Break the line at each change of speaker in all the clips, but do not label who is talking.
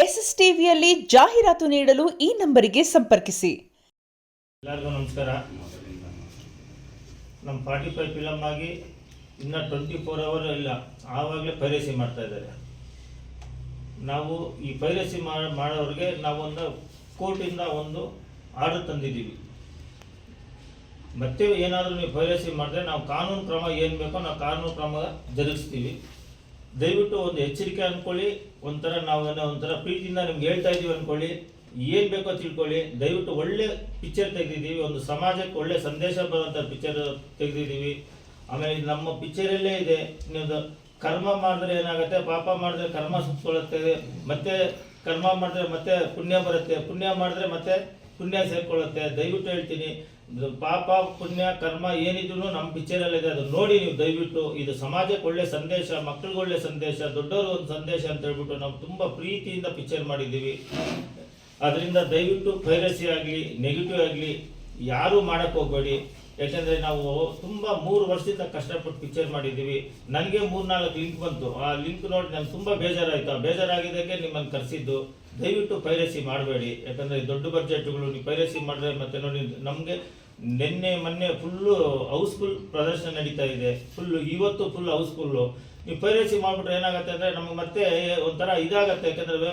S S ಟಿವಿಯಲ್ಲಿ ಜಾಹೀರಾತು ನೀಡಲು ಈ ನಂಬರಿಗೆ ಸಂಪರ್ಕಿಸಿ.
ಎಲ್ಲರಿಗೂ ನಮಸ್ಕಾರ. ನಮ್ಮ 45 ಫಿಲಮ್ ಆಗಿ ಇನ್ನು 24 ಅವರ್ ಇಲ್ಲ, ಆವಾಗಲೇ ಪೈರಸಿ ಮಾಡ್ತಾ ಇದ್ದಾರೆ. ನಾವು ಈ ಪೈರಸಿ ಮಾಡೋರಿಗೆ ನಾವೊಂದು ಕೋರ್ಟಿಂದ ಒಂದು ಆರ್ಡರ್ ತಂದಿದ್ದೀವಿ. ಮತ್ತೆ ಏನಾದರೂ ನೀವು ಪೈರಸಿ ಮಾಡಿದ್ರೆ ನಾವು ಕಾನೂನು ಕ್ರಮ ಏನು ಬೇಕೋ ನಾವು ಕಾನೂನು ಕ್ರಮ ಜರುಗಿಸ್ತೀವಿ. ದಯವಿಟ್ಟು ಒಂದು ಎಚ್ಚರಿಕೆ ಅಂದ್ಕೊಳ್ಳಿ. ಒಂಥರ ಪ್ರೀತಿಯಿಂದ ನಿಮ್ಗೆ ಹೇಳ್ತಾ ಇದ್ದೀವಿ ಅಂದ್ಕೊಳ್ಳಿ. ಏನು ಬೇಕೋ ತಿಳ್ಕೊಳ್ಳಿ. ದಯವಿಟ್ಟು ಒಳ್ಳೆ ಪಿಕ್ಚರ್ ತೆಗೆದಿದ್ದೀವಿ, ಒಂದು ಸಮಾಜಕ್ಕೆ ಒಳ್ಳೆ ಸಂದೇಶ ಬರುವಂಥ ಪಿಕ್ಚರ್ ತೆಗೆದಿದ್ದೀವಿ. ಆಮೇಲೆ ನಮ್ಮ ಪಿಕ್ಚರಲ್ಲೇ ಇದೆ, ನೀವು ಕರ್ಮ ಮಾಡಿದ್ರೆ ಏನಾಗುತ್ತೆ, ಪಾಪ ಮಾಡಿದ್ರೆ ಕರ್ಮ ಸುತ್ತಕೊಳ್ಳುತ್ತೆ, ಮತ್ತೆ ಕರ್ಮ ಮಾಡಿದ್ರೆ ಮತ್ತೆ ಪುಣ್ಯ ಬರುತ್ತೆ, ಪುಣ್ಯ ಮಾಡಿದ್ರೆ ಮತ್ತೆ ಪುಣ್ಯ ಸೇರ್ಕೊಳ್ಳುತ್ತೆ. ದಯವಿಟ್ಟು ಹೇಳ್ತೀನಿ, ಪಾಪ ಪುಣ್ಯ ಕರ್ಮ ಏನಿದ್ರು ನಮ್ಮ ಪಿಕ್ಚರಲ್ಲಿದೆ, ಅದು ನೋಡಿ ನೀವು ದಯವಿಟ್ಟು. ಇದು ಸಮಾಜಕ್ಕೆ ಒಳ್ಳೆ ಸಂದೇಶ, ಮಕ್ಕಳಿಗೆ ಒಳ್ಳೆ ಸಂದೇಶ, ದೊಡ್ಡವರು ಒಂದು ಸಂದೇಶ ಅಂತ ಹೇಳ್ಬಿಟ್ಟು ನಾವು ತುಂಬ ಪ್ರೀತಿಯಿಂದ ಪಿಕ್ಚರ್ ಮಾಡಿದ್ದೀವಿ. ಅದರಿಂದ ದಯವಿಟ್ಟು ಪೈರಸಿ ಆಗಲಿ ನೆಗೆಟಿವ್ ಆಗಲಿ ಯಾರೂ ಮಾಡೋಕ್ಕೆ ಹೋಗಬೇಡಿ. ಯಾಕೆಂದರೆ ನಾವು ತುಂಬ 3 ವರ್ಷದಿಂದ ಕಷ್ಟಪಟ್ಟು ಪಿಕ್ಚರ್ ಮಾಡಿದ್ದೀವಿ. ನನಗೆ 3-4 ಲಿಂಕ್ ಬಂತು. ಆ ಲಿಂಕ್ ನೋಡಿ ನನಗೆ ತುಂಬ ಬೇಜಾರಾಯಿತು. ಆ ಬೇಜಾರಾಗಿದ್ದಕ್ಕೆ ನಿಮ್ಮನ್ನು ಕರೆಸಿದ್ದು. ದಯವಿಟ್ಟು ಪೈರಸಿ ಮಾಡಬೇಡಿ. ಯಾಕಂದರೆ ದೊಡ್ಡ ಬಡ್ಜೆಟ್ಗಳು ನೀವು ಪೈರಸಿ ಮಾಡಿದ್ರೆ ಮತ್ತೆ ನೋಡಿ, ನಮಗೆ ಮೊನ್ನೆ ಫುಲ್ಲು ಹೌಸ್ಫುಲ್ ಪ್ರದರ್ಶನ ನಡೀತಾ ಇದೆ. ಇವತ್ತು ಫುಲ್ ಹೌಸ್ಫುಲ್ಲು. ನೀವು ಪೈರಸಿ ಮಾಡಿಬಿಟ್ರೆ ಏನಾಗುತ್ತೆ ಅಂದರೆ ನಮಗೆ ಮತ್ತೆ ಒಂಥರ ಇದಾಗತ್ತೆ. ಯಾಕಂದರೆ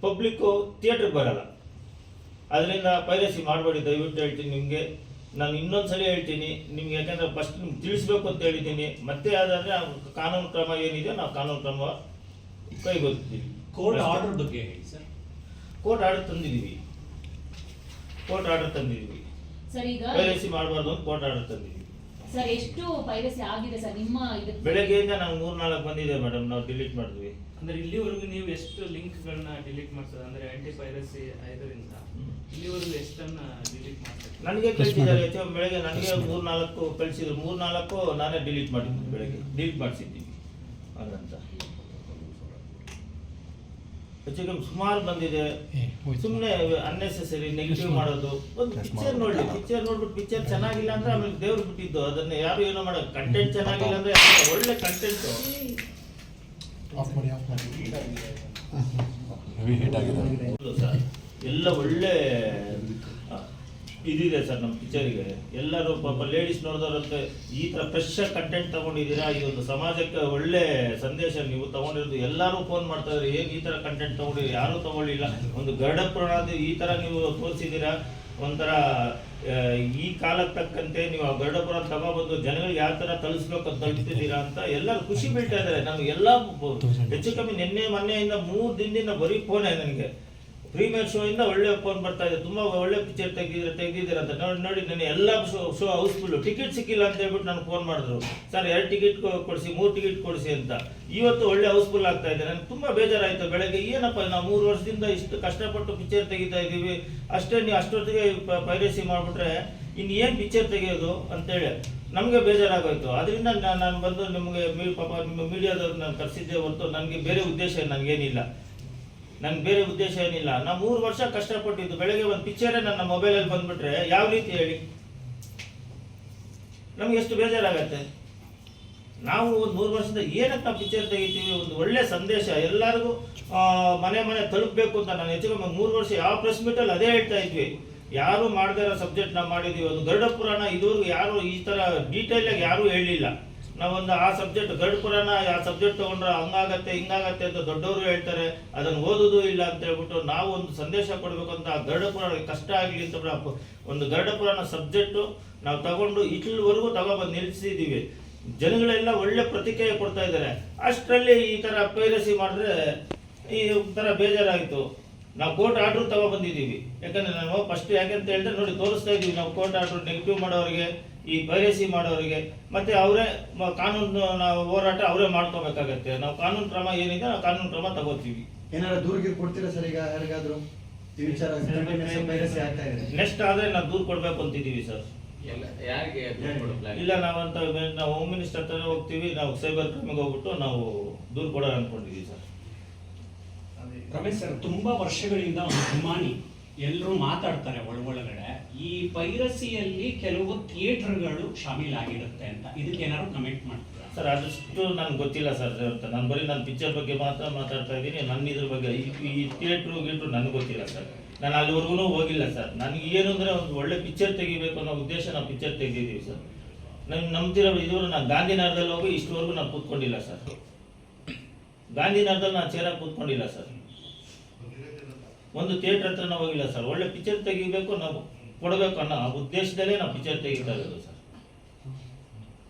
ಪಬ್ಲಿಕ್ಕು ಥಿಯೇಟ್ರಿಗೆ ಬರಲ್ಲ. ಅದರಿಂದ ಪೈರಸಿ ಮಾಡಬೇಡಿ ದಯವಿಟ್ಟು ಹೇಳ್ತೀನಿ ನಿಮಗೆ. ನಾನು ಇನ್ನೊಂದ್ಸಲ ಹೇಳ್ತೀನಿ ನಿಮ್ಗೆ, ಯಾಕಂದರೆ ಫಸ್ಟ್ ನಿಮ್ಗೆ ತಿಳಿಸ್ಬೇಕು ಅಂತ ಹೇಳಿದ್ದೀನಿ. ಮತ್ತೆ ಅದಾದರೆ ಕಾನೂನು ಕ್ರಮ ಏನಿದೆ ನಾವು ಕಾನೂನು ಕ್ರಮ ಕೈಗೊಳ್ತೀವಿ.
ಕೋರ್ಟ್ ಆರ್ಡರ್ ಬಗ್ಗೆ ಹೇಳಿ ಸರ್.
ಕೋರ್ಟ್ ಆರ್ಡರ್ ತಂದಿದ್ದೀವಿ.
ಸರ್, ಈಗ
ಪೈರಸಿ ಮಾಡಬಾರ್ದು ಅಂತ ಕೋರ್ಟ್ ಆರ್ಡರ್ ತಂದಿದ್ದೀವಿ.
ಸರ್, ಎಷ್ಟು ಪೈರಸಿ ಆಗಿದೆ ಸರ್ ನಿಮ್ಮ
ಬೆಳಗ್ಗೆಯಿಂದ ನಾವು 3-4 ಬಂದಿದೆ ಮೇಡಮ್, ನಾವು ಡಿಲೀಟ್ ಮಾಡಿದ್ವಿ.
ಅಂದ್ರೆ ಇಲ್ಲಿವರೆಗೂ ನೀವು ಎಷ್ಟು ಲಿಂಕ್ಗಳನ್ನ ಡಿಲೀಟ್ ಮಾಡ್ತಾರೆ? ಅಂದ್ರೆ ಆಂಟಿ ಪೈರಸಿ ಇದರಿಂದ ಇಲ್ಲಿವರೆಗೂ ಎಷ್ಟನ್ನ ಡಿಲೀಟ್ ಮಾಡ್ತಾರೆ?
ನನಗೆ ಕಳಿಸಿದ್ದಾರೆ ಬೆಳಗ್ಗೆ, ನನಗೆ 3-4 ಕಳಿಸಿದ್ರು. 3-4 ನಾನೇ ಡಿಲೀಟ್ ಮಾಡಿದ್ದೀನಿ. ಬೆಳಗ್ಗೆ ಡಿಲೀಟ್ ಮಾಡಿಸಿದ್ದೀವಿ. ಹಾಗಂತ ಹೆಚ್ಚು ಕಮ್ಮಿ ಸುಮಾರು ಬಂದಿದೆ. ಸುಮ್ಮನೆ ಅನ್ನೆಸೆಸರಿ ನೆಗೆಟಿವ್ ಮಾಡೋದು. ಒಂದು ಪಿಕ್ಚರ್ ನೋಡಿ, ಪಿಕ್ಚರ್ ನೋಡ್ಬಿಟ್ಟು ಪಿಕ್ಚರ್ ಚೆನ್ನಾಗಿಲ್ಲ ಅಂದ್ರೆ ಆಮೇಲೆ ದೇವ್ರು ಬಿಟ್ಟಿದ್ದು, ಅದನ್ನ ಯಾರು ಏನೋ ಮಾಡೋದು. ಕಂಟೆಂಟ್ ಚೆನ್ನಾಗಿಲ್ಲ ಅಂದ್ರೆ ಒಳ್ಳೆ ಕಂಟೆಂಟ್ ಎಲ್ಲ ಒಳ್ಳೆ ಇದಿದೆ ಸರ್ ನಮ್ಮ ಪಿಕ್ಚರಿಗೆ. ಎಲ್ಲರೂ ಪಾಪ ಲೇಡೀಸ್ ನೋಡಿದವ್ರಂತೆ ಈ ಥರ ಫ್ರೆಶ್ ಕಂಟೆಂಟ್ ತಗೊಂಡಿದ್ದೀರಾ, ಈ ಒಂದು ಸಮಾಜಕ್ಕೆ ಒಳ್ಳೆ ಸಂದೇಶ ನೀವು ತಗೊಂಡಿರೋದು. ಎಲ್ಲರೂ ಫೋನ್ ಮಾಡ್ತಾ ಇದ್ದಾರೆ, ಏನು ಈ ಥರ ಕಂಟೆಂಟ್ ತಗೊಂಡಿದ್ದೀರಿ, ಯಾರೂ ತಗೊಳ್ಳಿಲ್ಲ. ಒಂದು ಗರುಡ ಪುರಾಣ ಈ ಥರ ನೀವು ತೋರಿಸಿದ್ದೀರಾ. ಒಂಥರ ಈ ಕಾಲಕ್ಕೆ ತಕ್ಕಂತೆ ನೀವು ಆ ಗರುಡ ಪುರಾಣ ತಗೊಬಂದು ಜನಗಳಿಗೆ ಯಾವ ಥರ ತಳಿಸ್ಬೇಕು ಅಂತ ತಳಿಸ್ತಿದ್ದೀರಾ ಅಂತ ಎಲ್ಲರೂ ಖುಷಿ ಬೀಳ್ತಾ ಇದ್ದಾರೆ. ನಮ್ಗೆ ಎಲ್ಲ ಹೆಚ್ಚು ಕಮ್ಮಿ ಮೊನ್ನೆಯಿಂದ 3 ದಿನದಿಂದ ಬರೀ ಫೋನೇ ನನಗೆ. ಪ್ರೀಮಿಯರ್ ಶೋ ಇಂದ ಒಳ್ಳೆ ಫೋನ್ ಬರ್ತಾ ಇದೆ, ತುಂಬ ಒಳ್ಳೆ ಪಿಕ್ಚರ್ ತೆಗೆದಿದ್ದೀರ ಅಂತ. ನೋಡಿ ನನಗೆ ಎಲ್ಲ ಶೋ ಹೌಸ್ಫುಲ್ಲು. ಟಿಕೆಟ್ ಸಿಕ್ಕಿಲ್ಲ ಅಂತ ಹೇಳ್ಬಿಟ್ಟು ನನಗೆ ಫೋನ್ ಮಾಡಿದ್ರು, ಸರ್ 2 ಟಿಕೆಟ್ ಕೊಡಿಸಿ, 3 ಟಿಕೆಟ್ ಕೊಡಿಸಿ ಅಂತ. ಇವತ್ತು ಒಳ್ಳೆ ಹೌಸ್ಫುಲ್ ಆಗ್ತಾ ಇದೆ. ನನಗೆ ತುಂಬ ಬೇಜಾರಾಯಿತು ಬೆಳಗ್ಗೆ. ಏನಪ್ಪ ನಾವು 3 ವರ್ಷದಿಂದ ಇಷ್ಟು ಕಷ್ಟಪಟ್ಟು ಪಿಕ್ಚರ್ ತೆಗಿತಾ ಇದ್ದೀವಿ, ನೀವು ಅಷ್ಟೊತ್ತಿಗೆ ಪೈರಸಿ ಮಾಡಿಬಿಟ್ರೆ ಇನ್ನು ಏನು ಪಿಕ್ಚರ್ ತೆಗೆಯೋದು ಅಂತೇಳಿ ನಮಗೆ ಬೇಜಾರಾಗೋಯ್ತು. ಅದರಿಂದ ನಾನು ಬಂದು ನಿಮಗೆ ಪಾಪ ನಿಮ್ಮ ಮೀಡಿಯಾದವ್ರು ನಾನು ಕರೆಸಿದ್ದೆ ಹೊರತು ನನಗೆ ಬೇರೆ ಉದ್ದೇಶ ನನಗೇನಿಲ್ಲ. ನಾ 3 ವರ್ಷ ಕಷ್ಟಪಟ್ಟಿದ್ದು. ಬೆಳಗ್ಗೆ ಒಂದು ಪಿಕ್ಚರೇ ನನ್ನ ಮೊಬೈಲಲ್ಲಿ ಬಂದ್ಬಿಟ್ರೆ ಯಾವ ರೀತಿ ಹೇಳಿ, ನಮ್ಗೆ ಎಷ್ಟು ಬೇಜಾರಾಗತ್ತೆ. ನಾವು ಒಂದು 3 ವರ್ಷದಿಂದ ಏನಕ್ಕೆ ನಾವು ಪಿಕ್ಚರ್ ತೆಗಿತೀವಿ, ಒಂದು ಒಳ್ಳೆ ಸಂದೇಶ ಎಲ್ಲರಿಗೂ ಮನೆ ತಲುಪಬೇಕು ಅಂತ. ನಾನು ಹೆಚ್ಚು 3 ವರ್ಷ ಯಾವ ಪ್ರೆಸ್ ಮೀಟಲ್ಲಿ ಅದೇ ಹೇಳ್ತಾ ಇದ್ವಿ, ಯಾರು ಮಾಡದೇ ಇರೋ ಸಬ್ಜೆಕ್ಟ್ ನಾವು ಮಾಡಿದ್ದೀವಿ. ಒಂದು ಗರುಡ ಪುರಾಣ ಇದುವರೆಗೂ ಯಾರು ಈ ಥರ ಡೀಟೇಲಾಗಿ ಯಾರೂ ಹೇಳಲಿಲ್ಲ. ನಾವೊಂದು ಆ ಸಬ್ಜೆಕ್ಟ್ ಗರುಡ ಪುರಾಣ ಆ ಸಬ್ಜೆಕ್ಟ್ ತೊಗೊಂಡ್ರೆ ಹಂಗಾಗತ್ತೆ ಹಿಂಗಾಗತ್ತೆ ಅಂತ ದೊಡ್ಡವರು ಹೇಳ್ತಾರೆ, ಅದನ್ನು ಓದೋದು ಇಲ್ಲ ಅಂತ ಹೇಳ್ಬಿಟ್ಟು ನಾವು ಒಂದು ಸಂದೇಶ ಕೊಡಬೇಕು ಅಂತ ಆ ಗರುಡ ಪುರಾಣ ಕಷ್ಟ ಆಗಲಿ ಅಂತ ಒಂದು ಗರುಡ ಪುರಾಣ ಸಬ್ಜೆಕ್ಟು ನಾವು ತಗೊಂಡು ಇಟ್ಲವರೆಗೂ ತಗೊಬಂದು ನಿಲ್ಲಿಸಿದ್ದೀವಿ. ಜನಗಳೆಲ್ಲ ಒಳ್ಳೆ ಪ್ರತಿಕ್ರಿಯೆ ಕೊಡ್ತಾ ಇದ್ದಾರೆ. ಅಷ್ಟರಲ್ಲಿ ಈ ಥರ ಪೈರಸಿ ಮಾಡಿದ್ರೆ ಈ ಥರ ಬೇಜಾರಾಯಿತು. ನಾವು ಕೋರ್ಟ್ ಆರ್ಡ್ರು ತಗೊಬಂದಿದ್ದೀವಿ. ಯಾಕಂದರೆ ನಾನು ಫಸ್ಟ್ ಯಾಕೆಂತ ಹೇಳಿದ್ರೆ ನೋಡಿ ತೋರಿಸ್ತಾ ಇದ್ದೀವಿ, ನಾವು ಕೋರ್ಟ್ ಆರ್ಡ್ರು ನೆಗೆಟಿವ್ ಮಾಡೋರಿಗೆ, ಈ ಪೈರಸಿ ಮಾಡೋರಿಗೆ, ಮತ್ತೆ ಅವರೇ ಕಾನೂನು ನಾವು ಹೋರಾಟ ಅವರೇ ಮಾಡ್ಕೋಬೇಕಾಗತ್ತೆ. ನಾವು ಕಾನೂನು ಕ್ರಮ ಏನಿದೆ ನಾವು ಕಾನೂನು ಕ್ರಮ ತಗೋತೀವಿ.
ಏನಾದ್ರು ದೂರಿಗೆ ಕೊಡ್ತೀರಾ ಸರ್? ಈಗ ಯಾರಿಗಾದ್ರೂ ಈ ವಿಚಾರ ಪೈರಸಿ ಆಗ್ತಾ ಇದೆ,
ನೆಕ್ಸ್ಟ್ ಆದರೆ ನಾವು ದೂರು ಕೊಡಬೇಕು ಅಂತಿದ್ದೀವಿ ಸರ್. ಇಲ್ಲ ನಾವು ಹೋಮ್ ಮಿನಿಸ್ಟರ್ ಹತ್ರ ಹೋಗ್ತೀವಿ, ನಾವು ಸೈಬರ್ ಕ್ರೈಮಿಗೆ ಹೋಗ್ಬಿಟ್ಟು ನಾವು ದೂರು ಕೊಡೋಣ ಅಂದ್ಕೊಂಡಿದ್ದೀವಿ ಸರ್.
ರಮೇಶ್ ಸರ್, ತುಂಬಾ ವರ್ಷಗಳಿಂದ ಒಂದು ಅಭಿಮಾನಿ ಎಲ್ಲರೂ ಮಾತಾಡ್ತಾರೆ ಒಳಗಡೆ, ಈ ಪೈರಸಿಯಲ್ಲಿ ಕೆಲವು ಥಿಯೇಟರ್ಗಳು ಶಾಮೀಲಾಗಿರುತ್ತೆ ಅಂತ. ಇದಕ್ಕೆ ಏನಾದ್ರು ಕಮೆಂಟ್ ಮಾಡ್ತೀರಾ?
ಸರ್ ಅದಷ್ಟು ನನಗೆ ಗೊತ್ತಿಲ್ಲ ಸರ್ ಅಂತ. ನಾನು ಬರೀ ನನ್ನ ಪಿಕ್ಚರ್ ಬಗ್ಗೆ ಮಾತಾಡ್ತಾ ಇದ್ದೀನಿ. ನನ್ನ ಇದ್ರ ಬಗ್ಗೆ ಈ ಥಿಯೇಟ್ರು ಗೀಟ್ರು ನನಗೆ ಗೊತ್ತಿಲ್ಲ ಸರ್. ನಾನು ಅಲ್ಲಿವರೆಗೂ ಹೋಗಿಲ್ಲ ಸರ್. ನನಗೆ ಏನು ಅಂದರೆ ಒಂದು ಒಳ್ಳೆ ಪಿಕ್ಚರ್ ತೆಗಿಬೇಕು ಅನ್ನೋ ಉದ್ದೇಶ ನಾವು ಪಿಕ್ಚರ್ ತೆಗೆದಿದ್ದೀವಿ ಸರ್. ನಾನು ನಂಬ್ತಿರೋ ಇದುವರೆಗೂ ನಾನು ಗಾಂಧಿನಗರದಲ್ಲಿ ಹೋಗಿ ಇಷ್ಟುವರೆಗೂ ನಾನು ಕೂತ್ಕೊಂಡಿಲ್ಲ ಸರ್. ಗಾಂಧಿನಗರದಲ್ಲಿ ನಾನು ಚೇರಾಗಿ ಕೂತ್ಕೊಂಡಿಲ್ಲ ಸರ್. ಒಂದು ಥಿಯೇಟ್ರ್ ಹತ್ರ ನಾವು ಹೋಗಿಲ್ಲ ಸರ್. ಒಳ್ಳೆ ಪಿಕ್ಚರ್ ತೆಗಿಬೇಕು, ನಾವು ಕೊಡಬೇಕು ಅನ್ನೋ ಉದ್ದೇಶದಲ್ಲೇ ನಾವು ಪಿಕ್ಚರ್ ತೆಗಿತಾ ಇರೋದು ಸರ್.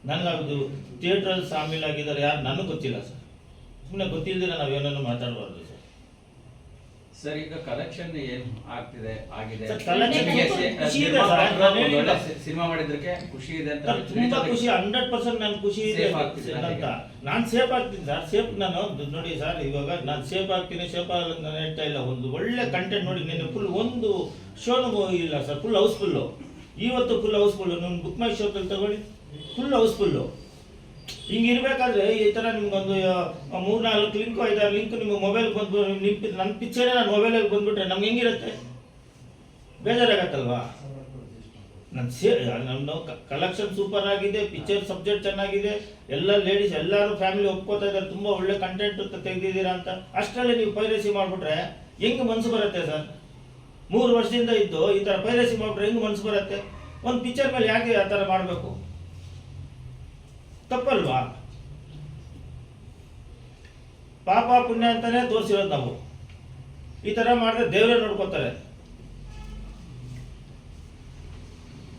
ನನಗದು ಥಿಯೇಟ್ರಲ್ಲಿ ಶಾಮೀಲಾಗಿದ್ದಾರೆ ಯಾರು ನನಗೆ ಗೊತ್ತಿಲ್ಲ ಸರ್. ಸುಮ್ಮನೆ ಗೊತ್ತಿಲ್ಲದೆ ನಾವೇನನ್ನು ಮಾತಾಡಬಾರ್ದು ಸರ್.
ಸರ್ ಈಗ ಕಲೆಕ್ಷನ್ ಏನ್ ಆಗ್ತಿದೆ ಆಗಿದೆ
ಸರ್, collection
ನಿಮಗೆ
ಖುಷಿ ಇದೆ ಸರ್. ನಾನು ಹೇಳಿಲ್ಲ.
ಸಿನಿಮಾ ಮಾಡಿದ್ದಕ್ಕೆ ಖುಷಿ ಇದೆ ಅಂತ
ತುಂಬಾ ಖುಷಿ, 100% ನಾನು ಖುಷಿ ಇದೆ
Safe ಆಗ್ತಿದ್ದೀರಾ
ಅಂತ.
ಈಗ?
ನಾನು ಸೇಫ್ ಆಗ್ತೀನಿ ಸರ್. ಸೇಫ್ ನಾನು ನೋಡಿ ಸರ್, ಇವಾಗ ನಾನು ಸೇಫ್ ಆಗ್ತೀನಿ, ಸೇಫ್ ಆಗಲ್ಲ ನಾನು ಹೇಳ್ತಾ ಇಲ್ಲ. ಒಂದು ಒಳ್ಳೆ ಕಂಟೆಂಟ್ ನೋಡಿ, ನಿನ್ನೆ ಫುಲ್ ಒಂದು ಶೋನು ಇಲ್ಲ ಸರ್, ಫುಲ್ ಹೌಸ್ಫುಲ್ಲು. ಇವತ್ತು ಫುಲ್ ಹೌಸ್ಫುಲ್ಲು. ನಿಮ್ಮ ಬುಕ್ ಮೈ ಶೋದಲ್ಲಿ ತಗೊಳ್ಳಿ, ಫುಲ್ ಹೌಸ್ಫುಲ್ಲು. ಹಿಂಗಿರ್ಬೇಕಾದ್ರೆ ಈ ಥರ ನಿಮ್ಗೊಂದು 3-4 ಲಿಂಕ್ 5-6 ಲಿಂಕ್ ನಿಮ್ಮ ಮೊಬೈಲ್ಗೆ ಬಂದು ನನ್ನ ಪಿಕ್ಚರೇ ನನ್ನ ಮೊಬೈಲಿಗೆ ಬಂದ್ಬಿಟ್ರೆ ನಮ್ಗೆ ಹೆಂಗಿರುತ್ತೆ? ಬೇಜಾರಾಗತ್ತಲ್ವಾ? ನಮ್ಮ ಕಲೆಕ್ಷನ್ ಸೂಪರ್ ಆಗಿದೆ, ಪಿಕ್ಚರ್ ಸಬ್ಜೆಕ್ಟ್ ಚೆನ್ನಾಗಿದೆ, ಎಲ್ಲ ಲೇಡೀಸ್ ಎಲ್ಲರೂ ಫ್ಯಾಮಿಲಿ ಒಪ್ಕೋತಾ ಇದ್ದಾರೆ, ತುಂಬ ಒಳ್ಳೆ ಕಂಟೆಂಟ್ ತೆಗೆದಿದ್ದೀರಾ ಅಂತ. ಅಷ್ಟರಲ್ಲಿ ನೀವು ಪೈರಸಿ ಮಾಡಿಬಿಟ್ರೆ ಹೆಂಗೆ ಮನಸ್ಸು ಬರುತ್ತೆ ಸರ್? 3 ವರ್ಷದಿಂದ ಇದ್ದು ಈ ಥರ ಪೈರಸಿ ಮಾಡಿಬಿಟ್ರೆ ಹೆಂಗೆ ಮನಸ್ಸು ಬರುತ್ತೆ? ಒಂದು ಪಿಕ್ಚರ್ ಮೇಲೆ ಯಾಕೆ ಆ ಥರ ಮಾಡಬೇಕು? ತಪ್ಪಲ್ವಾ? ಪಾಪ ಪುಣ್ಯ ಅಂತಾನೆ ತೋರಿಸಿರೋದು ನಾವು. ಈ ಥರ ಮಾಡಿದ್ರೆ ದೇವರೇ ನೋಡ್ಕೋತಾರೆ.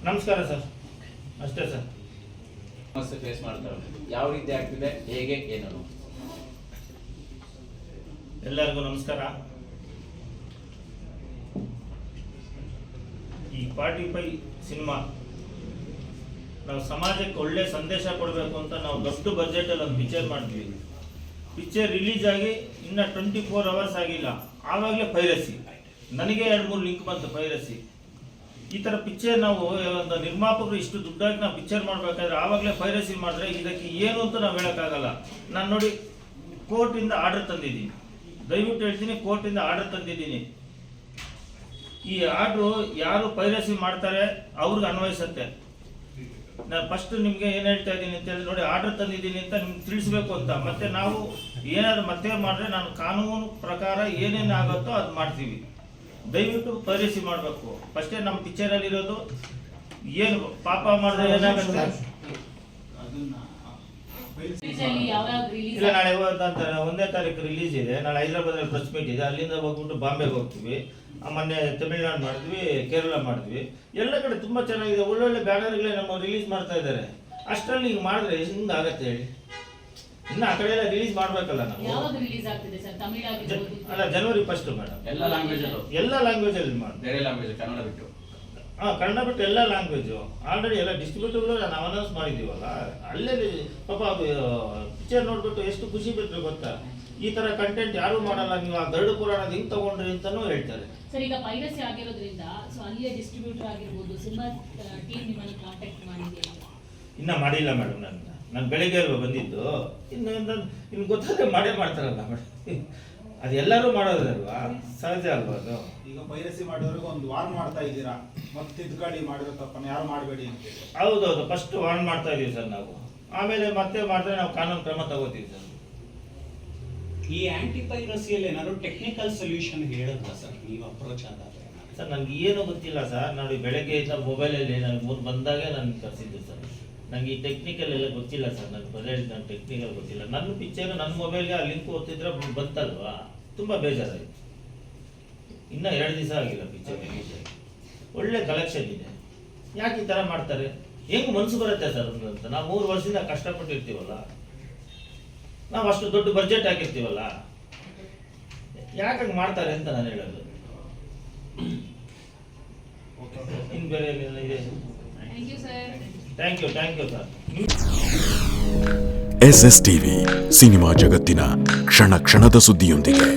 ನಮಸ್ಕಾರ ಸರ್, ಅಷ್ಟೇ ಸರ್.
ಸಮಸ್ಯೆ ಫೇಸ್ ಮಾಡ್ತಾರೆ, ಯಾವ ರೀತಿ ಆಗ್ತಿದೆ, ಹೇಗೆ, ಏನು?
ಎಲ್ಲರಿಗೂ ನಮಸ್ಕಾರ. ಈ 45 ಸಿನಿಮಾ ನಾವು ಸಮಾಜಕ್ಕೆ ಒಳ್ಳೆ ಸಂದೇಶ ಕೊಡಬೇಕು ಅಂತ ನಾವು ದೊಡ್ಡ ಬಜೆಟಲ್ಲಿ ಒಂದು ಪಿಕ್ಚರ್ ಮಾಡಿದ್ವಿ. ಪಿಕ್ಚರ್ ರಿಲೀಸ್ ಆಗಿ ಇನ್ನು 24 ಅವರ್ಸ್ ಆಗಿಲ್ಲ, ಆವಾಗಲೇ ಪೈರಸಿ. ನನಗೆ 2-3 ಲಿಂಕ್ ಬಂತು ಪೈರಸಿ. ಈ ಥರ ಪಿಕ್ಚರ್ ನಾವು ಒಂದು ನಿರ್ಮಾಪಕರು ಇಷ್ಟು ದುಡ್ಡಾಗಿ ನಾವು ಪಿಕ್ಚರ್ ಮಾಡಬೇಕಾದ್ರೆ ಆವಾಗಲೇ ಪೈರಸಿ ಮಾಡಿದ್ರೆ ಇದಕ್ಕೆ ಏನು ಅಂತ ನಾವು ಹೇಳೋಕ್ಕಾಗಲ್ಲ. ನಾನು ನೋಡಿ ಕೋರ್ಟಿಂದ ಆರ್ಡರ್ ತಂದಿದ್ದೀನಿ, ದಯವಿಟ್ಟು ಹೇಳ್ತೀನಿ, ಕೋರ್ಟಿಂದ ಆರ್ಡರ್ ತಂದಿದ್ದೀನಿ. ಈ ಆರ್ಡ್ರು ಯಾರು ಪೈರಸಿ ಮಾಡ್ತಾರೆ ಅವ್ರಿಗೆ ಅನ್ವಯಿಸುತ್ತೆ. ನಾನು ಫಸ್ಟ್ ನಿಮಗೆ ಏನು ಹೇಳ್ತಾ ಇದ್ದೀನಿ ಅಂತ ಹೇಳಿ, ನೋಡಿ ಆರ್ಡರ್ ತಂದಿದ್ದೀನಿ ಅಂತ ನಿಮ್ಗೆ ತಿಳಿಸ್ಬೇಕು ಅಂತ. ಮತ್ತೆ ನಾವು ಏನಾದ್ರು ಮತ್ತೆ ಮಾಡಿದ್ರೆ ನಾನು ಕಾನೂನು ಪ್ರಕಾರ ಏನೇನು ಆಗುತ್ತೋ ಅದು ಮಾಡ್ತೀವಿ. ದಯವಿಟ್ಟು ಪೈರಸಿ ಮಾಡಬೇಕು. ಫಸ್ಟೇ ನಮ್ಮ ಪಿಕ್ಚರಲ್ಲಿ ಇರೋದು ಏನು ಪಾಪ ಮಾಡಿದ್ರೆ ಏನಾಗುತ್ತೆ?
ಯಾವಾಗ ರಿಲೀಸ್
ಇಲ್ಲ, ನಾಳೆ 1ನೇ ತಾರೀಕು ರಿಲೀಸ್ ಇದೆ. ನಾಳೆ ಹೈದರಾಬಾದಲ್ಲಿ ಪ್ರೆಸ್ ಮೀಟ್ ಇದೆ, ಅಲ್ಲಿಂದ ಹೋಗ್ಬಿಟ್ಟು ಬಾಂಬೆಗೆ ಹೋಗ್ತೀವಿ. ಮೊನ್ನೆ ತಮಿಳ್ನಾಡು ಮಾಡಿದ್ವಿ, ಕೇರಳ ಮಾಡಿದ್ವಿ, ಎಲ್ಲ ಕಡೆ ತುಂಬ ಚೆನ್ನಾಗಿದೆ. ಒಳ್ಳೊಳ್ಳೆ ಬ್ಯಾನರ್ಗಳೇ ನಮ್ಮ ರಿಲೀಸ್ ಮಾಡ್ತಾ ಇದ್ದಾರೆ. ಅಷ್ಟರಲ್ಲಿ ಹಿಂಗೆ ಮಾಡಿದ್ರೆ ಹಿಂಗೆ ಆಗತ್ತೆ ಹೇಳಿ? ಇನ್ನು ಆ ಕಡೆ ಎಲ್ಲ ರಿಲೀಸ್ ಮಾಡಬೇಕಲ್ಲ ನಾವು.
ಯಾವಾಗ ರಿಲೀಸ್ ಆಗ್ತಿದೆ ಸರ್? ತಮಿಳ್ ಆಗಿರ್ಬೋದು.
ಅಲ್ಲ, ಜನವರಿ 1 ಮೇಡಮ್.
ಎಲ್ಲ ಲ್ಯಾಂಗ್ವೇಜಲ್ಲೂ,
ಎಲ್ಲ ಲ್ಯಾಂಗ್ವೇಜಲ್ಲಿ ಮಾಡಿ.
ಬೇರೆ ಲ್ಯಾಂಗ್ವೇಜ್, ಕನ್ನಡ ಬಿಟ್ಟು.
ಕನ್ನಡ ಬಿಟ್ಟು ಎಲ್ಲ ಲ್ಯಾಂಗ್ವೇಜು ಆಲ್ರೆಡಿ ಎಲ್ಲ ಡಿಸ್ಟ್ರಿಬ್ಯೂಟರ್ಗಳು ನಾವು ಅನೌನ್ಸ್ ಮಾಡಿದ್ದೀವಲ್ಲ. ಅಲ್ಲೇ ಪಾಪ ಅದು ಪಿಕ್ಚರ್ ನೋಡ್ಬಿಟ್ಟು ಎಷ್ಟು ಖುಷಿ ಬಿಟ್ಟರು ಗೊತ್ತಾ? ಈ ಥರ ಕಂಟೆಂಟ್ ಯಾರು ಮಾಡಲ್ಲ, ನೀವು ಆ ಗರುಡ ಪುರಾಣದ ಹಿಂಗೆ ತಗೊಂಡ್ರಿ ಅಂತಲೂ ಹೇಳ್ತಾರೆ.
ಸರ್, ಈಗ ಪೈರಸಿ ಆಗಿರೋದ್ರಿಂದ ಸೊ ಅಲ್ಲಿಯ ಡಿಸ್ಟ್ರಿಬ್ಯೂಟರ್ ಆಗಿರ್ಬೋದು, ಸಿನಿಮಾ ಟೀಮ್ ನಿಮ್ಮನ್ನು ಕಾಂಟ್ಯಾಕ್ಟ್ ಮಾಡಿದೆ?
ಇನ್ನೂ ಮಾಡಿಲ್ಲ ಮೇಡಮ್. ನಾನು ಬೆಳಿಗ್ಗೆ ಅಲ್ವಾ ಬಂದಿದ್ದು. ಇನ್ನು ಗೊತ್ತಾದ್ರೆ ಮಾಡೇ ಮಾಡ್ತಾರಲ್ಲ ಮೇಡಮ್. ಅದು ಎಲ್ಲರೂ ಮಾಡೋದಲ್ವಾ, ಸಹಜ ಅಲ್ವಾ ಅದು.
ಈಗ ಪೈರಸಿ ಮಾಡೋರಿಗೆ ಒಂದು ವಾರ್ನ್ ಮಾಡ್ತಾ ಇದ್ದೀರಾ, ಮತ್ತೆ ತಿದ್ದುಗಾಡಿ ಮಾಡಿರೋ ತಪ್ಪನ್ನು ಯಾರು ಮಾಡಬೇಡಿ ಅಂತ ಹೇಳಿ.
ಹೌದೌದು, ಫಸ್ಟ್ ವಾರ್ನ್ ಮಾಡ್ತಾ ಇದೀವಿ ಸರ್ ನಾವು. ಆಮೇಲೆ ಮತ್ತೆ ಮಾಡಿದ್ರೆ ನಾವು ಕಾನೂನು ಕ್ರಮ ತಗೋತೀವಿ ಸರ್.
ಈ ಆಂಟಿ ಪೈರಸಿಯಲ್ಲಿ ಏನಾದ್ರು ಟೆಕ್ನಿಕಲ್ ಸೊಲ್ಯೂಷನ್ ಹೇಳಿದ್ರ ಸರ್ ನೀವು ಅಪ್ರೋಚ್ ಆದಾದ್ರೆ?
ಸರ್ ನನಗೆ ಏನು ಗೊತ್ತಿಲ್ಲ ಸರ್. ನೋಡಿ ಬೆಳಗ್ಗೆಯಿಂದ ಮೊಬೈಲಲ್ಲಿ ನನಗೆ ಮುಂದೆ ಬಂದಾಗೆ ನಾನು ಕರೆಸಿದ್ದೆ ಸರ್. ನನಗೆ ಈ ಟೆಕ್ನಿಕಲ್ ಎಲ್ಲ ಗೊತ್ತಿಲ್ಲ ಸರ್. ನನಗೆ ಬರೀ ನನ್ನ ಟೆಕ್ನಿಕಲ್ ಗೊತ್ತಿಲ್ಲ. ನನ್ನ ಪಿಕ್ಚರ್ ನನ್ನ ಮೊಬೈಲ್ಗೆ ಆ ಲಿಂಕ್ ಓದ್ತಿದ್ರೆ ಬಂತಲ್ವಾ, ತುಂಬ ಬೇಜಾರಾಯಿತು. ಇನ್ನೂ 2 ದಿವಸ ಆಗಿಲ್ಲ ಪಿಕ್ಚರ್ ರಿಲೀಸ್ ಆಗಿ. ಒಳ್ಳೆ ಕಲೆಕ್ಷನ್ ಇದೆ. ಯಾಕೆ ಈ ಥರ ಮಾಡ್ತಾರೆ? ಹೆಂಗೆ ಮನಸ್ಸು ಬರುತ್ತೆ ಸರ್ ಅಂತ? ನಾವು 3 ವರ್ಷದಿಂದ ಕಷ್ಟಪಟ್ಟಿರ್ತೀವಲ್ಲ, ನಾವು ಅಷ್ಟು ದೊಡ್ಡ ಬಡ್ಜೆಟ್ ಹಾಕಿರ್ತೀವಲ್ಲ, ಯಾಕೆ ಮಾಡ್ತಾರೆ ಅಂತ ನಾನು ಹೇಳೋದು. ಇನ್ನು ಬೇರೆ ಏನೆಲ್ಲ ಇದೆ?
Thank you sir.
Thank you sir.
SS TV cinema ಜಗತ್ತಿನ ಕ್ಷಣ ಕ್ಷಣದ ಸುದ್ದಿಯೊಂದಿಗೆ.